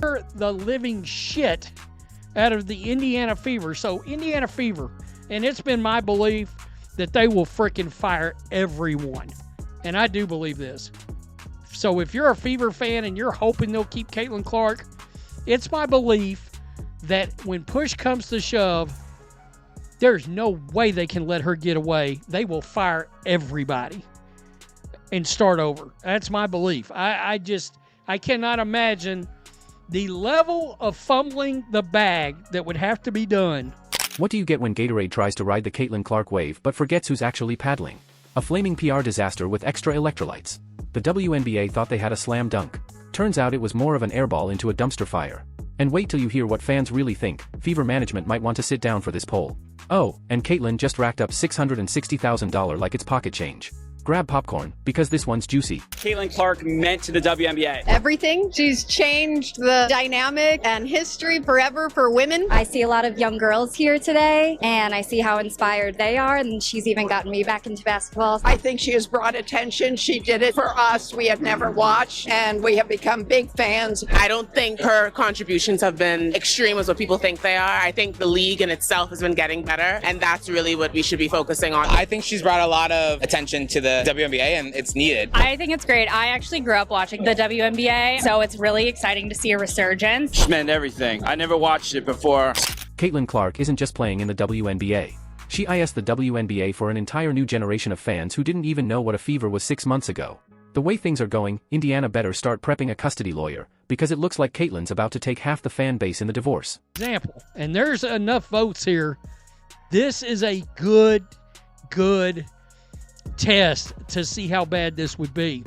the living shit out of the Indiana Fever. So Indiana Fever, and it's been my belief that they will freaking fire everyone. And I do believe this. So if you're a Fever fan and you're hoping they'll keep Caitlin Clark, it's my belief that when push comes to shove, there's no way they can let her get away. They will fire everybody and start over. That's my belief. I cannot imagine the level of fumbling the bag that would have to be done. What do you get when Gatorade tries to ride the Caitlin Clark wave but forgets who's actually paddling? A flaming PR disaster with extra electrolytes. The WNBA thought they had a slam dunk. Turns out it was more of an airball into a dumpster fire. And wait till you hear what fans really think. Fever management might want to sit down for this poll. Oh, and Caitlin just racked up $660,000 like it's pocket change. Grab popcorn, because this one's juicy. Caitlin Clark meant to the WNBA. Everything. She's changed the dynamic and history forever for women. I see a lot of young girls here today, and I see how inspired they are, and she's even gotten me back into basketball. I think she has brought attention. She did it for us. We had never watched, and we have become big fans. I don't think her contributions have been extreme as what people think they are. I think the league in itself has been getting better, and that's really what we should be focusing on. I think she's brought a lot of attention to the WNBA, and it's needed. I think it's great. I actually grew up watching the WNBA, so it's really exciting to see a resurgence. She meant everything. I never watched it before. Caitlin Clark isn't just playing in the WNBA. She is the WNBA for an entire new generation of fans who didn't even know what a Fever was 6 months ago. The way things are going, Indiana better start prepping a custody lawyer, because it looks like Caitlin's about to take half the fan base in the divorce. Example, and there's enough votes here. This is a good test to see how bad this would be.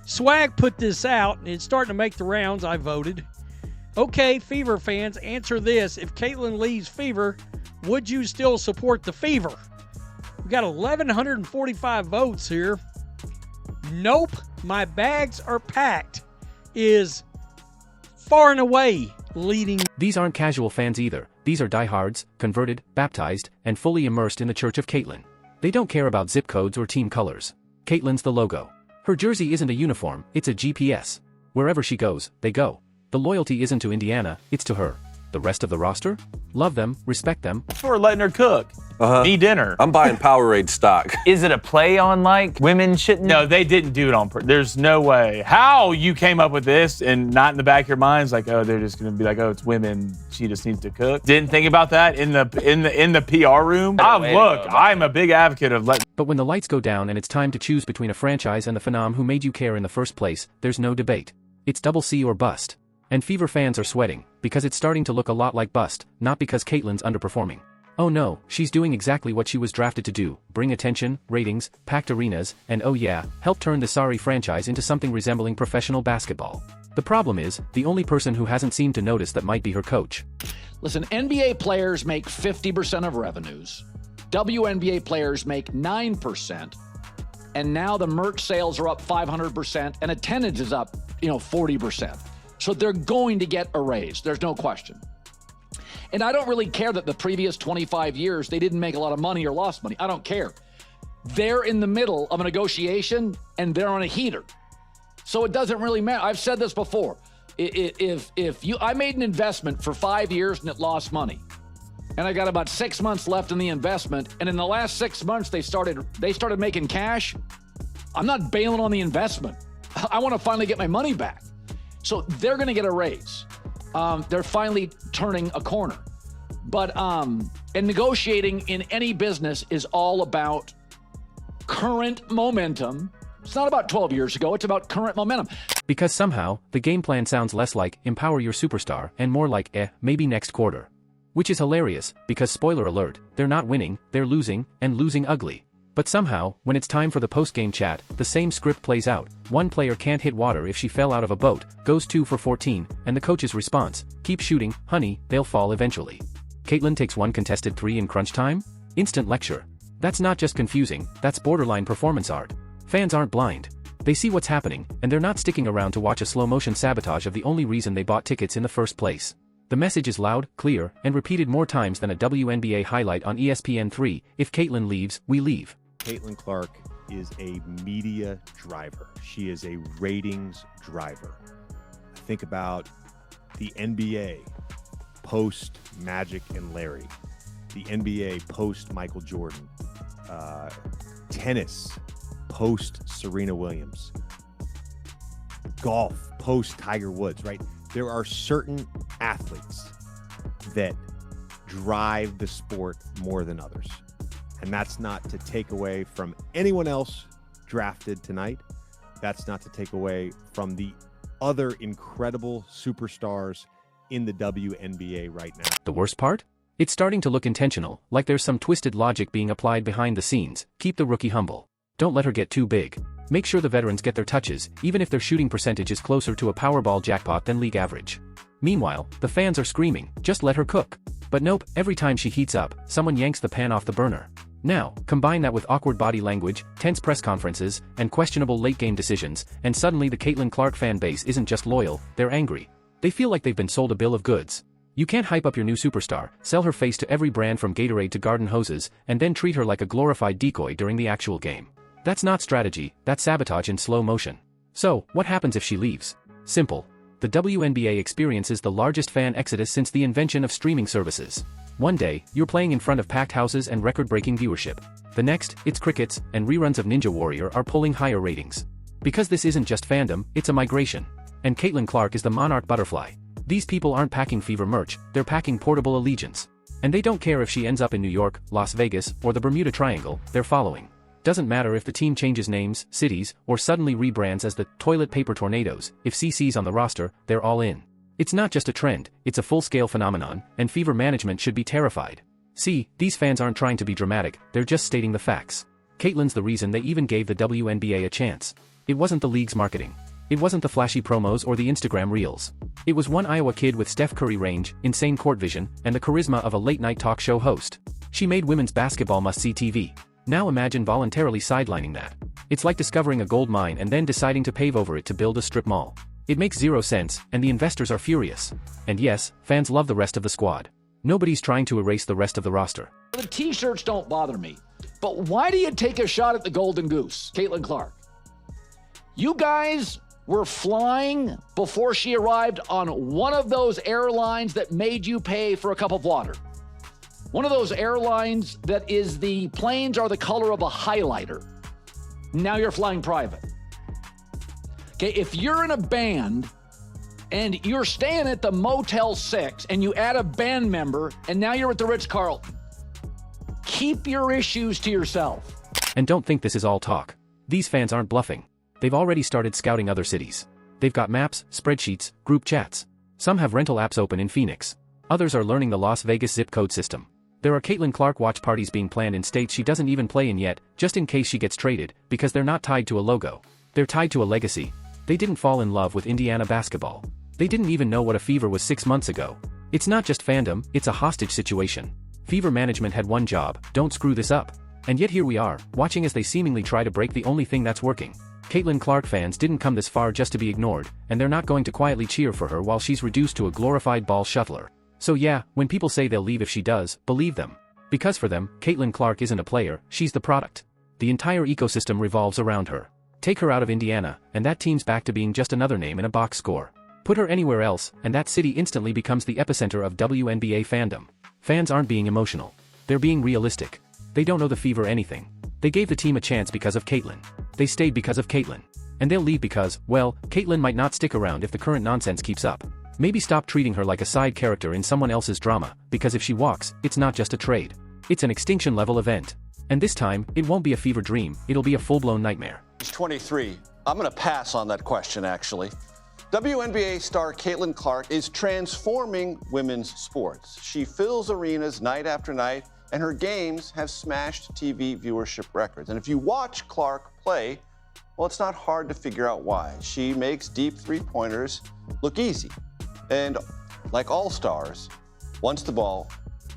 Swag put this out, and it's starting to make the rounds. I voted. Okay, Fever fans, answer this. If Caitlin leaves Fever, would you still support the Fever? We got 1,145 votes here. Nope, my bags are packed is far and away leading. These aren't casual fans either. These are diehards, converted, baptized, and fully immersed in the Church of Caitlin. They don't care about zip codes or team colors. Caitlin's the logo. Her jersey isn't a uniform, it's a GPS. Wherever she goes, they go. The loyalty isn't to Indiana, it's to her. The rest of the roster? Love them, respect them. We're letting her cook. Me dinner. I'm buying Powerade stock. Is it a play on like women shouldn't? No, they didn't do it on purpose. There's no way. How you came up with this and not in the back of your minds like, oh, they're just gonna be like, oh, it's women. She just needs to cook. Didn't think about that in the PR room. Look, I'm a big advocate of letting. But when the lights go down and it's time to choose between a franchise and the phenom who made you care in the first place, there's no debate. It's double C or bust. And Fever fans are sweating, because it's starting to look a lot like bust, not because Caitlin's underperforming. Oh no, she's doing exactly what she was drafted to do, bring attention, ratings, packed arenas, and oh yeah, help turn the sorry franchise into something resembling professional basketball. The problem is, the only person who hasn't seemed to notice that might be her coach. Listen, NBA players make 50% of revenues. WNBA players make 9%. And now the merch sales are up 500% and attendance is up, 40%. So they're going to get a raise. There's no question. And I don't really care that the previous 25 years, they didn't make a lot of money or lost money. I don't care. They're in the middle of a negotiation and they're on a heater. So it doesn't really matter. I've said this before. I made an investment for 5 years and it lost money. And I got about 6 months left in the investment. And in the last 6 months, they started making cash. I'm not bailing on the investment. I want to finally get my money back. So they're going to get a raise. They're finally turning a corner. But and negotiating in any business is all about current momentum. It's not about 12 years ago. It's about current momentum. Because somehow, the game plan sounds less like empower your superstar and more like maybe next quarter. Which is hilarious, because spoiler alert, they're not winning, they're losing, and losing ugly. But somehow, when it's time for the post-game chat, the same script plays out. One player can't hit water if she fell out of a boat, goes 2 for 14, and the coach's response, keep shooting, honey, they'll fall eventually. Caitlin takes 1 contested 3 in crunch time? Instant lecture. That's not just confusing, that's borderline performance art. Fans aren't blind. They see what's happening, and they're not sticking around to watch a slow-motion sabotage of the only reason they bought tickets in the first place. The message is loud, clear, and repeated more times than a WNBA highlight on ESPN3, if Caitlin leaves, we leave. Caitlin Clark is a media driver. She is a ratings driver. Think about the NBA post Magic and Larry, the NBA post Michael Jordan, tennis post Serena Williams, golf post Tiger Woods, right? There are certain athletes that drive the sport more than others. And that's not to take away from anyone else drafted tonight. That's not to take away from the other incredible superstars in the WNBA right now. The worst part? It's starting to look intentional, like there's some twisted logic being applied behind the scenes. Keep the rookie humble. Don't let her get too big. Make sure the veterans get their touches, even if their shooting percentage is closer to a Powerball jackpot than league average. Meanwhile, the fans are screaming, just let her cook. But nope, every time she heats up, someone yanks the pan off the burner. Now, combine that with awkward body language, tense press conferences, and questionable late-game decisions, and suddenly the Caitlin Clark fan base isn't just loyal, they're angry. They feel like they've been sold a bill of goods. You can't hype up your new superstar, sell her face to every brand from Gatorade to garden hoses, and then treat her like a glorified decoy during the actual game. That's not strategy, that's sabotage in slow motion. So, what happens if she leaves? Simple. The WNBA experiences the largest fan exodus since the invention of streaming services. One day, you're playing in front of packed houses and record-breaking viewership. The next, it's crickets, and reruns of Ninja Warrior are pulling higher ratings. Because this isn't just fandom, it's a migration. And Caitlin Clark is the monarch butterfly. These people aren't packing Fever merch, they're packing portable allegiance. And they don't care if she ends up in New York, Las Vegas, or the Bermuda Triangle, they're following. Doesn't matter if the team changes names, cities, or suddenly rebrands as the Toilet Paper Tornadoes, if CC's on the roster, they're all in. It's not just a trend, it's a full-scale phenomenon, and Fever management should be terrified. See, these fans aren't trying to be dramatic, they're just stating the facts. Caitlin's the reason they even gave the WNBA a chance. It wasn't the league's marketing. It wasn't the flashy promos or the Instagram reels. It was one Iowa kid with Steph Curry range, insane court vision, and the charisma of a late-night talk show host. She made women's basketball must-see TV. Now imagine voluntarily sidelining that. It's like discovering a gold mine and then deciding to pave over it to build a strip mall. It makes zero sense, and the investors are furious. And yes, fans love the rest of the squad. Nobody's trying to erase the rest of the roster. The t-shirts don't bother me. But why do you take a shot at the Golden Goose, Caitlin Clark? You guys were flying before she arrived on one of those airlines that made you pay for a cup of water. One of those airlines that is the planes are the color of a highlighter. Now you're flying private. Okay, if you're in a band and you're staying at the Motel 6 and you add a band member and now you're at the Ritz-Carlton, keep your issues to yourself. And don't think this is all talk. These fans aren't bluffing. They've already started scouting other cities. They've got maps, spreadsheets, group chats. Some have rental apps open in Phoenix. Others are learning the Las Vegas zip code system. There are Caitlin Clark watch parties being planned in states she doesn't even play in yet, just in case she gets traded, because they're not tied to a logo. They're tied to a legacy. They didn't fall in love with Indiana basketball. They didn't even know what a Fever was 6 months ago. It's not just fandom, it's a hostage situation. Fever management had one job: don't screw this up. And yet here we are, watching as they seemingly try to break the only thing that's working. Caitlin Clark fans didn't come this far just to be ignored, and they're not going to quietly cheer for her while she's reduced to a glorified ball shuttler. So yeah, when people say they'll leave if she does, believe them. Because for them, Caitlin Clark isn't a player, she's the product. The entire ecosystem revolves around her. Take her out of Indiana, and that team's back to being just another name in a box score. Put her anywhere else, and that city instantly becomes the epicenter of WNBA fandom. Fans aren't being emotional. They're being realistic. They don't know the Fever anything. They gave the team a chance because of Caitlin. They stayed because of Caitlin. And they'll leave because, well, Caitlin might not stick around if the current nonsense keeps up. Maybe stop treating her like a side character in someone else's drama, because if she walks, it's not just a trade. It's an extinction-level event. And this time, it won't be a fever dream, it'll be a full-blown nightmare. He's 23. I'm going to pass on that question, actually. WNBA star Caitlin Clark is transforming women's sports. She fills arenas night after night, and her games have smashed TV viewership records. And if you watch Clark play, well, it's not hard to figure out why. She makes deep three-pointers look easy. And like all stars, wants the ball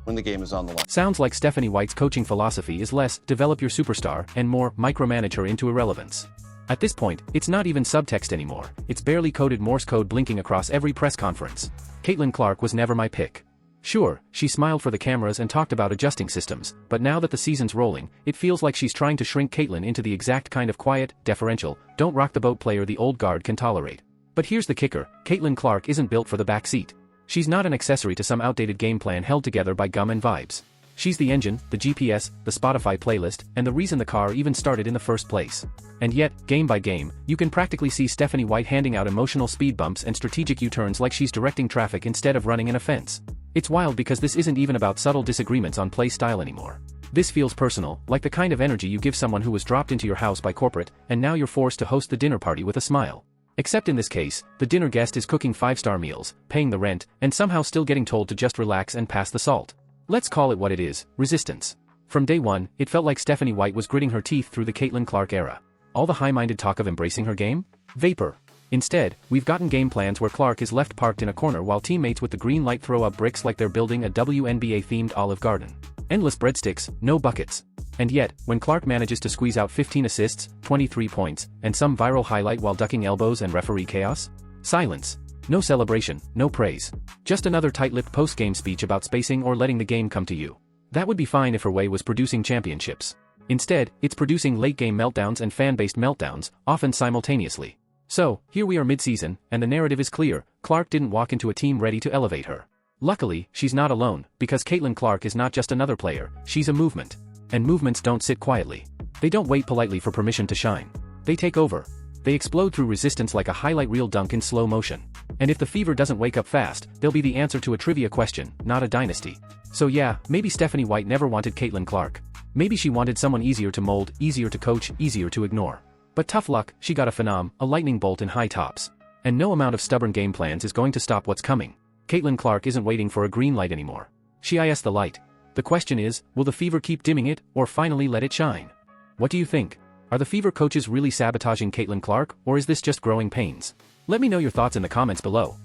when the game is on the line. Sounds like Stephanie White's coaching philosophy is less develop your superstar and more micromanage her into irrelevance. At this point, it's not even subtext anymore, it's barely coded Morse code blinking across every press conference. Caitlin Clark was never my pick. Sure, she smiled for the cameras and talked about adjusting systems, but now that the season's rolling, it feels like she's trying to shrink Caitlin into the exact kind of quiet, deferential, don't rock the boat player the old guard can tolerate. But here's the kicker, Caitlin Clark isn't built for the back seat. She's not an accessory to some outdated game plan held together by gum and vibes. She's the engine, the GPS, the Spotify playlist, and the reason the car even started in the first place. And yet, game by game, you can practically see Stephanie White handing out emotional speed bumps and strategic U-turns like she's directing traffic instead of running an offense. It's wild because this isn't even about subtle disagreements on play style anymore. This feels personal, like the kind of energy you give someone who was dropped into your house by corporate, and now you're forced to host the dinner party with a smile. Except in this case, the dinner guest is cooking 5-star meals, paying the rent, and somehow still getting told to just relax and pass the salt. Let's call it what it is, resistance. From day one, it felt like Stephanie White was gritting her teeth through the Caitlin Clark era. All the high-minded talk of embracing her game? Vapor. Instead, we've gotten game plans where Clark is left parked in a corner while teammates with the green light throw up bricks like they're building a WNBA-themed Olive Garden. Endless breadsticks, no buckets. And yet, when Clark manages to squeeze out 15 assists, 23 points, and some viral highlight while ducking elbows and referee chaos? Silence. No celebration, no praise. Just another tight-lipped post-game speech about spacing or letting the game come to you. That would be fine if her way was producing championships. Instead, it's producing late-game meltdowns and fan-based meltdowns, often simultaneously. So, here we are mid-season, and the narrative is clear, Clark didn't walk into a team ready to elevate her. Luckily, she's not alone, because Caitlin Clark is not just another player, she's a movement. And movements don't sit quietly. They don't wait politely for permission to shine. They take over. They explode through resistance like a highlight reel dunk in slow motion. And if the Fever doesn't wake up fast, they'll be the answer to a trivia question, not a dynasty. So yeah, maybe Stephanie White never wanted Caitlin Clark. Maybe she wanted someone easier to mold, easier to coach, easier to ignore. But tough luck, she got a phenom, a lightning bolt in high tops. And no amount of stubborn game plans is going to stop what's coming. Caitlin Clark isn't waiting for a green light anymore. She is the light. The question is, will the Fever keep dimming it, or finally let it shine? What do you think? Are the Fever coaches really sabotaging Caitlin Clark, or is this just growing pains? Let me know your thoughts in the comments below.